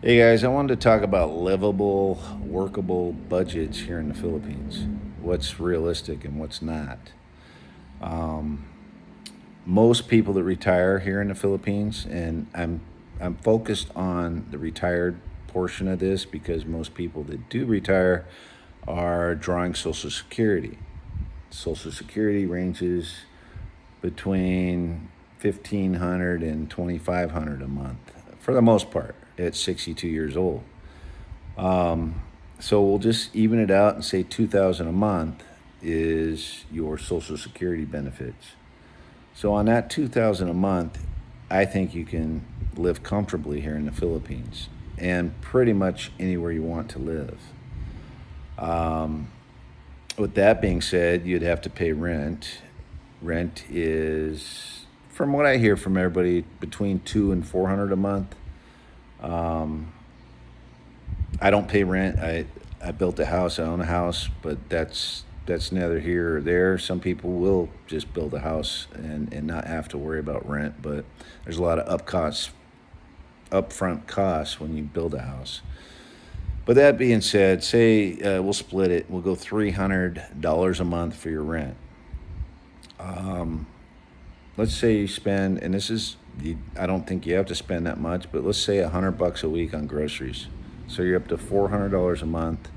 Hey guys, I wanted to talk about livable, workable budgets here in the Philippines. What's realistic and what's not. Um, Most people that retire here in the Philippines, and I'm focused on the retired portion of this because most people that do retire are drawing Social Security. Social Security ranges between 1,500 and 2,500 a month for the most part at 62 years old. So we'll just even it out and say 2,000 a month is your Social Security benefits. So on that 2,000 a month, I think you can live comfortably here in the Philippines and pretty much anywhere you want to live. With that being said, you'd have to pay rent. Rent is, from what I hear from everybody, between 200 and 400 a month. I don't pay rent. I built a house. I own a house, but that's neither here or there. Some people will just build a house and not have to worry about rent, but there's a lot of upfront costs when you build a house. But that being said, say we'll split it. We'll go $300 a month for your rent. Let's say you spend, and I don't think you have to spend that much, but let's say $100 a week on groceries. So you're up to $400 a month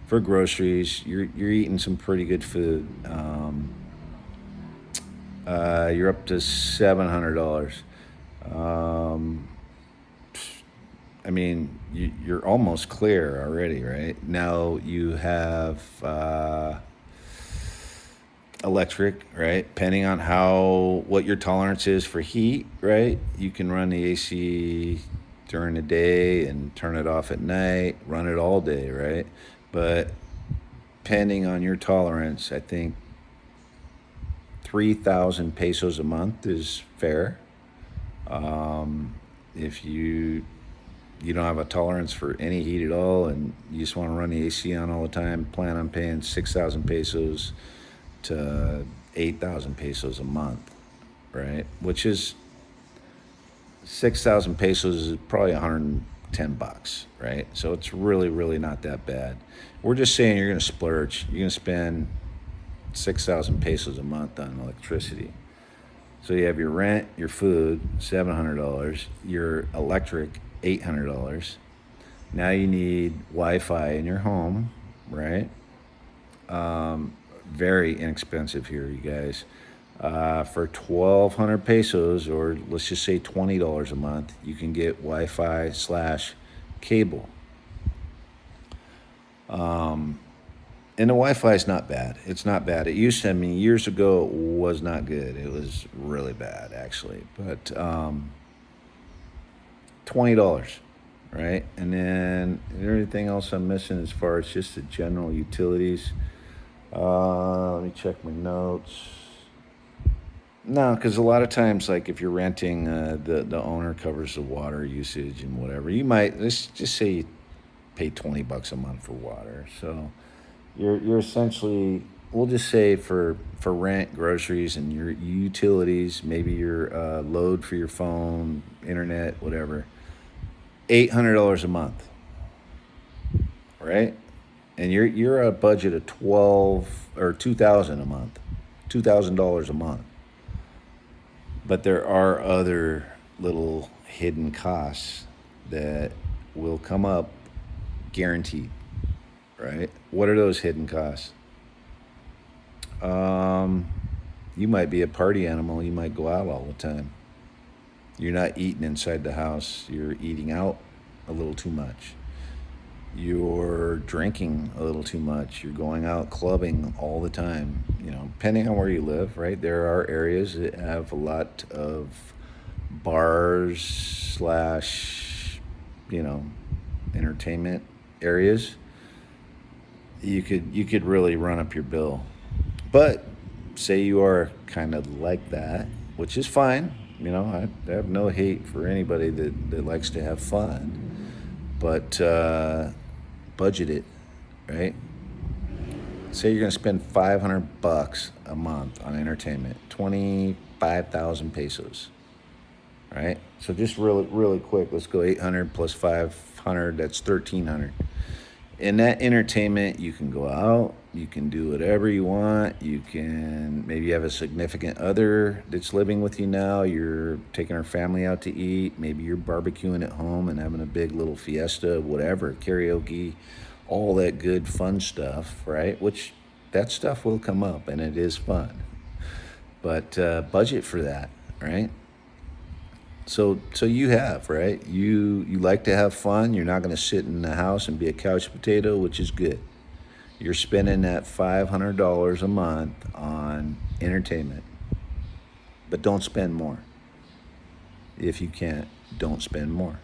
for groceries. You're eating some pretty good food. You're up to $700. Um, I mean, you're almost clear already, right? Now you have electric, right? Depending on what your tolerance is for heat, right? You can run the AC during the day and turn it off at night, run it all day, right? But depending on your tolerance, I think 3,000 pesos a month is fair. If you don't have a tolerance for any heat at all and you just want to run the AC on all the time, plan on paying 6,000 pesos to 8,000 pesos a month, right? Which is 6,000 pesos is probably 110 bucks, right? So it's really, really not that bad. We're just saying you're going to splurge. You're going to spend 6,000 pesos a month on electricity. So you have your rent, your food, $700, your electric, $800. Now you need Wi-Fi in your home, right? Very inexpensive here, you guys. For 1,200 pesos, or let's just say $20 a month, you can get Wi-Fi slash cable. And the Wi-Fi is not bad. It's not bad. It used to, I mean, years ago, it was not good. It was really bad, actually. But $20, right? And then everything else I'm missing as far as just the general utilities. Let me check my notes. No, because a lot of times, like if you're renting, the owner covers the water usage and whatever. Let's just say you pay $20 a month for water. So you're essentially, we'll just say for rent, groceries, and your utilities, maybe your load for your phone, internet, whatever, $800 a month, right? And you're a budget of 12 or 2,000 a month, $2,000 a month. But there are other little hidden costs that will come up guaranteed, right? What are those hidden costs? Um, you might be a party animal. You might go out all the time. You're not eating inside the house. You're eating out a little too much. You're drinking a little too much. You're going out clubbing all the time. Depending on where you live, right? There are areas that have a lot of bars slash, you know, entertainment areas. You could really run up your bill. But say you are kind of like that, which is fine. I have no hate for anybody that likes to have fun, but budget it, right? Say you're going to spend $500 a month on entertainment, 25,000 pesos. right? So just really quick, let's go 800 plus 500, that's 1300. In that entertainment, you can go out, you can do whatever you want. You can maybe you have a significant other that's living with you now. You're taking our family out to eat. Maybe you're barbecuing at home and having a big little fiesta, whatever, karaoke, all that good fun stuff, right? Which that stuff will come up and it is fun. But budget for that, right? So you have, right? You like to have fun. You're not going to sit in the house and be a couch potato, which is good. You're spending that $500 a month on entertainment, but don't spend more. If you can't, don't spend more.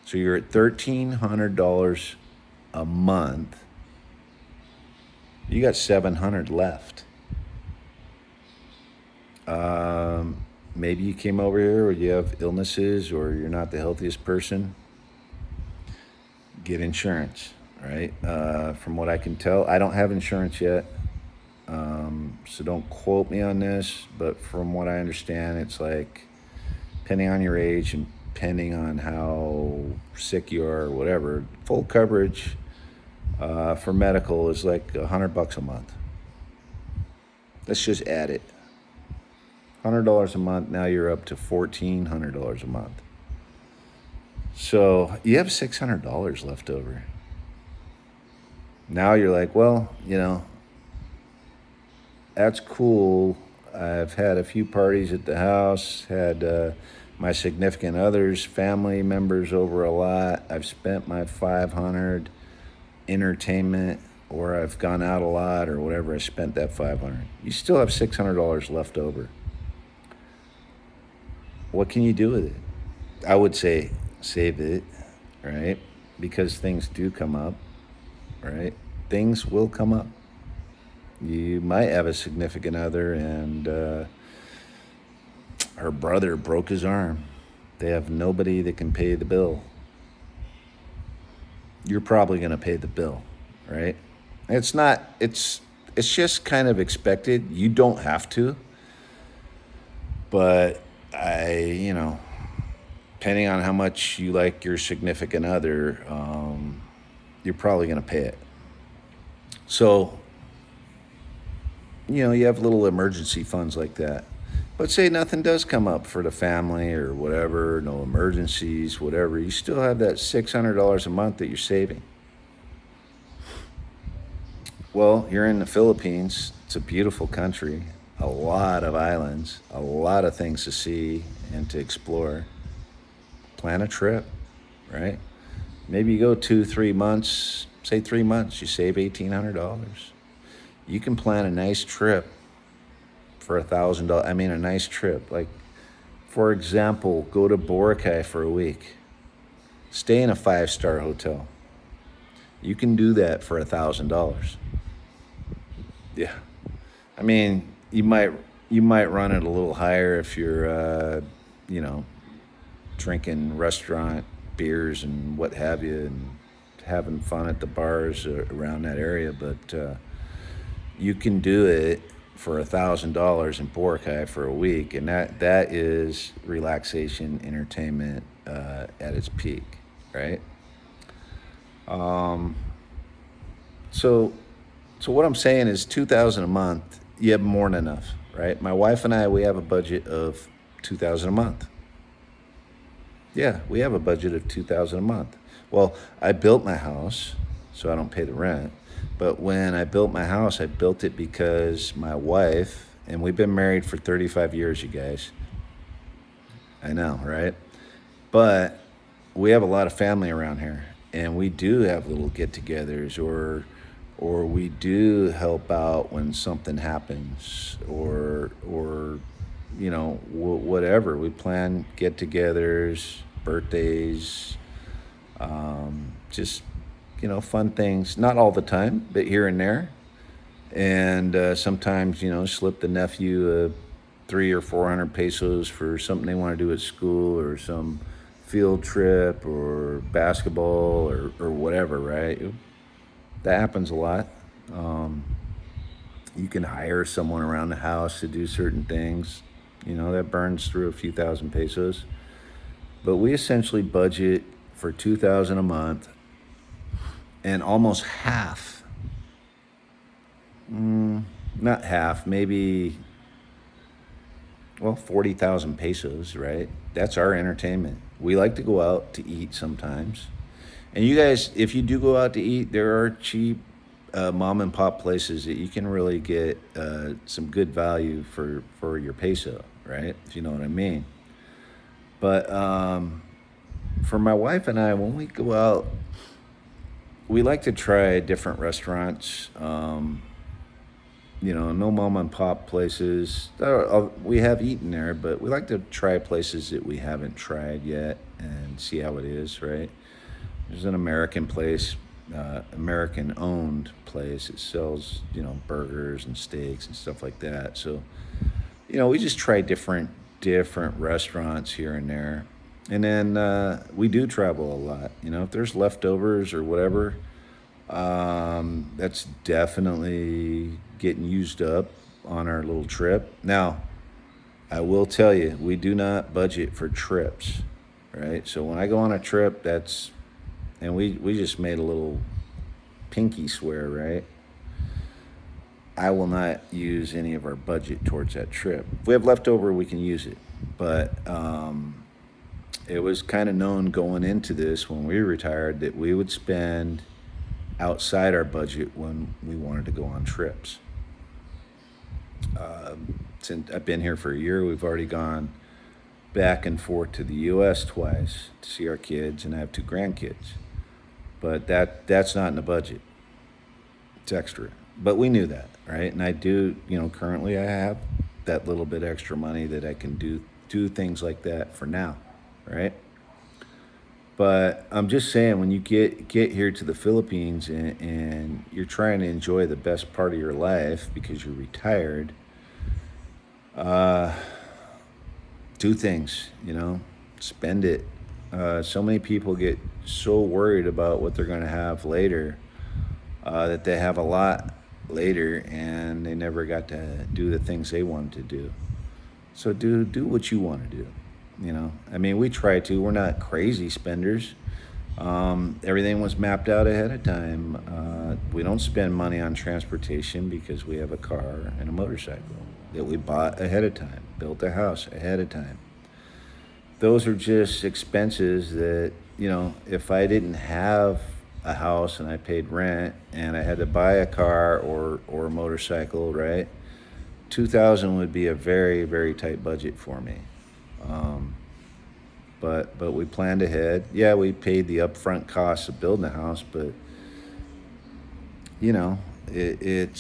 So you're at $1,300 a month. You got 700 left. Maybe you came over here or you have illnesses or you're not the healthiest person. Get insurance, right? From what I can tell, I don't have insurance yet. So don't quote me on this, but from what I understand, it's like depending on your age and depending on how sick you are or whatever, full coverage for medical is like $100 a month. Let's just add it. $100 a month, now you're up to $1,400 a month. So you have $600 left over. Now you're like, well, that's cool. I've had a few parties at the house, had my significant others, family members over a lot. I've spent my 500 entertainment, or I've gone out a lot, or whatever. I spent that 500. You still have $600 left over. What can you do with it? I would say save it, right? Because things do come up, right? Things will come up. You might have a significant other and her brother broke his arm. They have nobody that can pay the bill. You're probably going to pay the bill, right? It's just kind of expected. You don't have to. But depending on how much you like your significant other, you're probably going to pay it. So, you have little emergency funds like that. But say nothing does come up for the family or whatever, no emergencies, whatever, you still have that $600 a month that you're saving. Well, you're in the Philippines. It's a beautiful country, a lot of islands, a lot of things to see and to explore. Plan a trip, right? Maybe you go 2-3 months, say 3 months, you save $1,800. You can plan a nice trip for $1,000. I mean, a nice trip. Like, for example, go to Boracay for a week. Stay in a 5-star hotel. You can do that for $1,000. Yeah. I mean, you might run it a little higher if you're, drinking restaurant beers and what have you, and having fun at the bars around that area. But you can do it for $1,000 in Boracay for a week, and that is relaxation, entertainment at its peak, right? So what I'm saying is $2,000 a month. You have more than enough, right? My wife and I, we have a budget of $2,000 a month. Yeah, we have a budget of $2,000 a month. Well, I built my house, so I don't pay the rent. But when I built my house, I built it because my wife, and we've been married for 35 years, you guys. I know, right? But we have a lot of family around here, and we do have little get-togethers, or we do help out when something happens, or whatever. We plan get-togethers, birthdays, just fun things. Not all the time, but here and there. And sometimes slip the nephew 300 or 400 pesos for something they want to do at school, or some field trip, or basketball, or whatever, right? That happens a lot. You can hire someone around the house to do certain things. That burns through a few thousand pesos. But we essentially budget for 2,000 a month, and almost half, not half, maybe, well, 40,000 pesos, right? That's our entertainment. We like to go out to eat sometimes. And you guys, if you do go out to eat, there are cheap mom and pop places that you can really get some good value for your peso, right? If you know what I mean. But for my wife and I, when we go out, we like to try different restaurants. No mom and pop places. We have eaten there, but we like to try places that we haven't tried yet and see how it is, right? There's an American place, American owned place. It sells, burgers and steaks and stuff like that. So, we just try different restaurants here and there. And then we do travel a lot. If there's leftovers or whatever, that's definitely getting used up on our little trip. Now, I will tell you, we do not budget for trips, right? So when I go on a trip, and we just made a little pinky swear, right? I will not use any of our budget towards that trip. If we have leftover, we can use it. But it was kind of known going into this when we retired that we would spend outside our budget when we wanted to go on trips. Since I've been here for a year, we've already gone back and forth to the U.S. twice to see our kids, and I have 2 grandkids. But that's not in the budget. It's extra. But we knew that, right? And I do, currently I have that little bit extra money that I can do things like that for now, right? But I'm just saying, when you get here to the Philippines and you're trying to enjoy the best part of your life because you're retired, do things, spend it. So many people get so worried about what they're going to have later that they have a lot later and they never got to do the things they wanted to do. So do what you want to do. We try to. We're not crazy spenders. Everything was mapped out ahead of time. We don't spend money on transportation because we have a car and a motorcycle that we bought ahead of time, built a house ahead of time. Those are just expenses that, if I didn't have a house and I paid rent and I had to buy a car or a motorcycle, right? 2,000 would be a very, very tight budget for me. But we planned ahead. Yeah, we paid the upfront costs of building a house, but it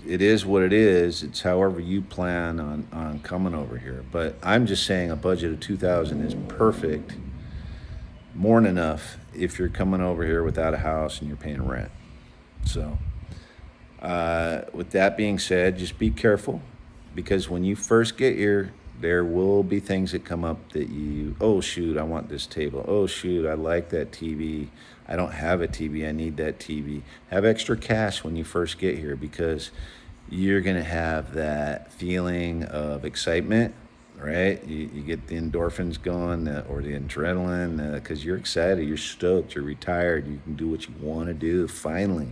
is what it is. It's however you plan on coming over here. But I'm just saying a budget of 2,000 is perfect, more than enough if you're coming over here without a house and you're paying rent. So with that being said, just be careful, because when you first get here, there will be things that come up that oh shoot, I want this table. Oh shoot, I like that TV. I don't have a TV, I need that TV. Have extra cash when you first get here, because you're gonna have that feeling of excitement, right? You get the endorphins going, or the adrenaline, because you're excited, you're stoked, you're retired, you can do what you want to do finally.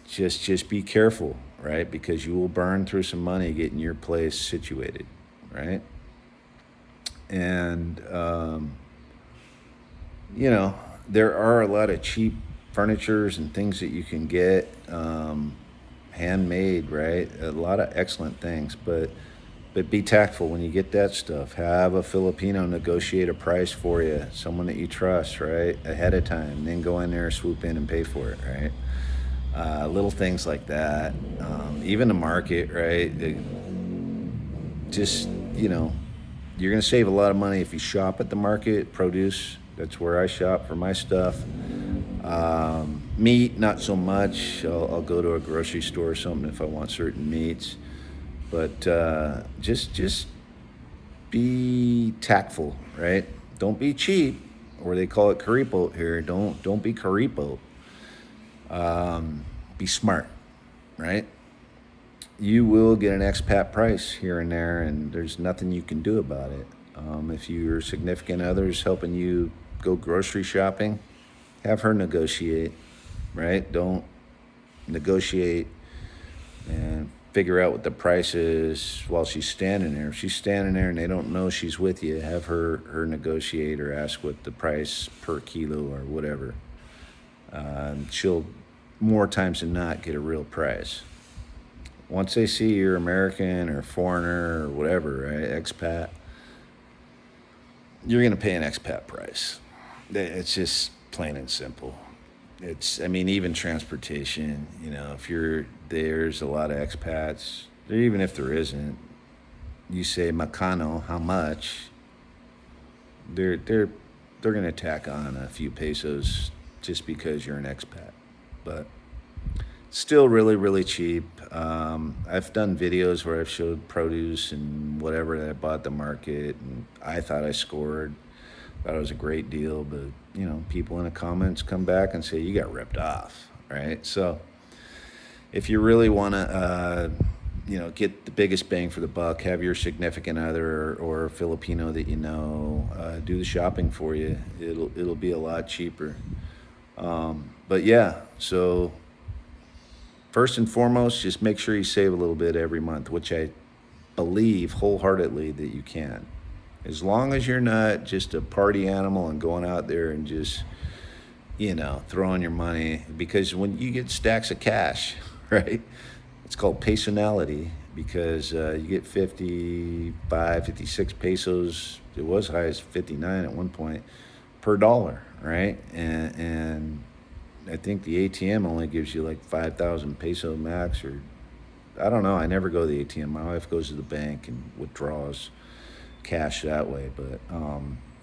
Just be careful, right? Because you will burn through some money getting your place situated, right? And there are a lot of cheap furnitures and things that you can get handmade, right? A lot of excellent things, but be tactful when you get that stuff. Have a Filipino negotiate a price for you, someone that you trust, right, ahead of time. Then go in there, swoop in, and pay for it, right? Little things like that. Even the market, right? You're going to save a lot of money if you shop at the market. Produce, that's where I shop for my stuff. Meat, not so much. I'll go to a grocery store or something if I want certain meats. But just be tactful, right? Don't be cheap, or they call it karipo here. Don't be karipo. Be smart, right? you will get an expat price here and there, and there's nothing you can do about it. If your significant other is helping you go grocery shopping, have her negotiate, right? Don't negotiate and figure out what the price is while she's standing there. If she's standing there and they don't know she's with you, have her negotiate or ask what the price per kilo or whatever. She'll more times than not get a real price. Once they see you're American or foreigner or whatever, right, expat, you're going to pay an expat price. It's just plain and simple. I mean, even transportation, if there's a lot of expats, even if there isn't, you say, Macano, how much? They're going to tack on a few pesos just because you're an expat. But still really, really cheap. I've done videos where I've showed produce and whatever that I bought at the market, and I thought I scored. Thought it was a great deal, but people in the comments come back and say you got ripped off, right? So if you really want to, get the biggest bang for the buck, have your significant other or Filipino that do the shopping for you. It'll be a lot cheaper. But yeah, so first and foremost, just make sure you save a little bit every month, which I believe wholeheartedly that you can. As long as you're not just a party animal and going out there and just, throwing your money. Because when you get stacks of cash, right, it's called personality, because you get 55, 56 pesos. It was high as 59 at one point per dollar, right? And I think the ATM only gives you like 5,000 peso max, or I don't know. I never go to the ATM. My wife goes to the bank and withdraws cash that way. But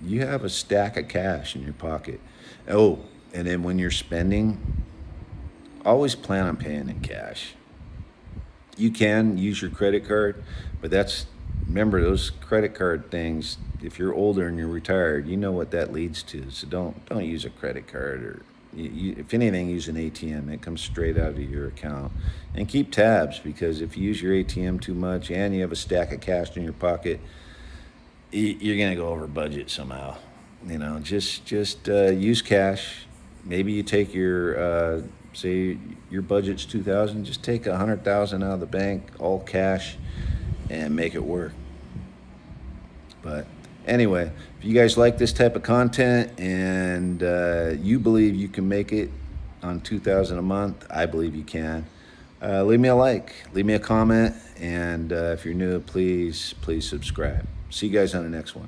you have a stack of cash in your pocket. Oh, and then when you're spending, always plan on paying in cash. You can use your credit card, but remember those credit card things. If you're older and you're retired, you know what that leads to. So don't use a credit card, or if anything, use an ATM. It comes straight out of your account. And keep tabs, because if you use your ATM too much and you have a stack of cash in your pocket, you're gonna go over budget somehow. Just use cash. Maybe you take your say your budget's 2,000. Just take 100,000 out of the bank, all cash, and make it work. But anyway, if you guys like this type of content and you believe you can make it on 2,000 a month, I believe you can. Leave me a like, leave me a comment, and if you're new, please subscribe. See you guys on the next one.